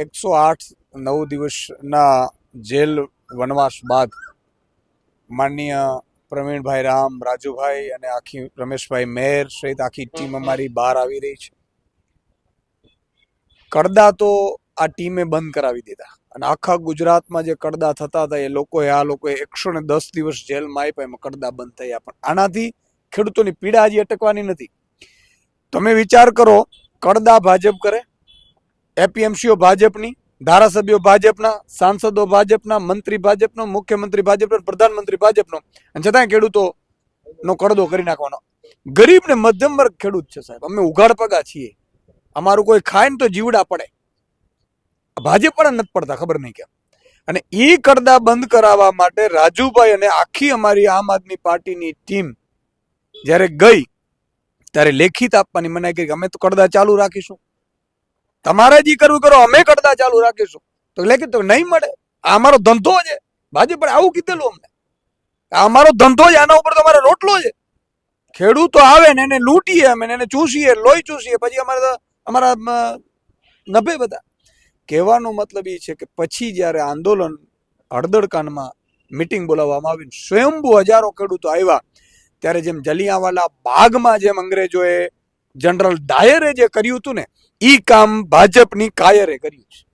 108-9 દિવસના જેલ વનવાસ બાદ માનનીય પ્રવીણભાઈ રામ, રાજુભાઈ અને આખી રમેશભાઈ મેર સહિત આખી ટીમ અમારી બહાર આવી રહી છે. કડદા તો આ ટીમે બંધ કરાવી દીધા અને આખા ગુજરાતમાં જે કડદા થતા હતા એ લોકોએ 110 દિવસ જેલમાં આપ્યા, એમાં કડદા બંધ થયા. પણ આનાથી ખેડૂતોની પીડા હજી અટકવાની નથી. તમે વિચાર કરો, કડદા ભાજપ કરે, એપીએમસીઓ ભાજપની, ધારાસભ્યો ભાજપના, સાંસદો ભાજપના, મંત્રી ભાજપનો, મુખ્યમંત્રી ભાજપનો, પ્રધાનમંત્રી ભાજપનો, અને છતાંય ખેડૂતોનો કડદો કરી નાખવાનો. ગરીબ ને મધ્યમ વર્ગ ખેડૂત છે સાહેબ. અમે ઉઘાડ પગા છીએ. અમારું કોઈ ખાય ને તો જીવડા પડે. ભાજપ પણ નથી પડતા, ખબર નહીં કેમ. અને એ કડદા બંધ કરાવવા માટે રાજુભાઈ અને આખી અમારી આમ આદમી પાર્ટીની ટીમ જ્યારે ગઈ ત્યારે લેખિત આપવાની મનાઈ કરી. અમે તો કડદા ચાલુ રાખીશું, તમારે જે કરવું કરો, અમે કડદા ચાલુ રાખીશું. તો લેખિત તો નહીં મળે. આ અમારો ધંધો છે. ભાજપ આવું કીધેલું અમને, આ અમારો ધંધો છે, આના ઉપર તો અમારો રોટલો છે. ખેડૂતો આવે ને એને લૂંટીએ, અમે એને ચૂસીએ, લોહી ચૂસીએ, પછી અમારા નભે બધા. કહેવાનો મતલબ એ છે કે પછી જ્યારે આંદોલન હળદળકાંડમાં મિટિંગ બોલાવવામાં આવી, સ્વયંભૂ હજારો ખેડૂતો આવ્યા, ત્યારે જેમ જલિયાંવાલા બાગમાં જેમ અંગ્રેજોએ જનરલ ડાયરે જે કર્યું હતું ને, એ કામ ભાજપની કાયરે કર્યું છે.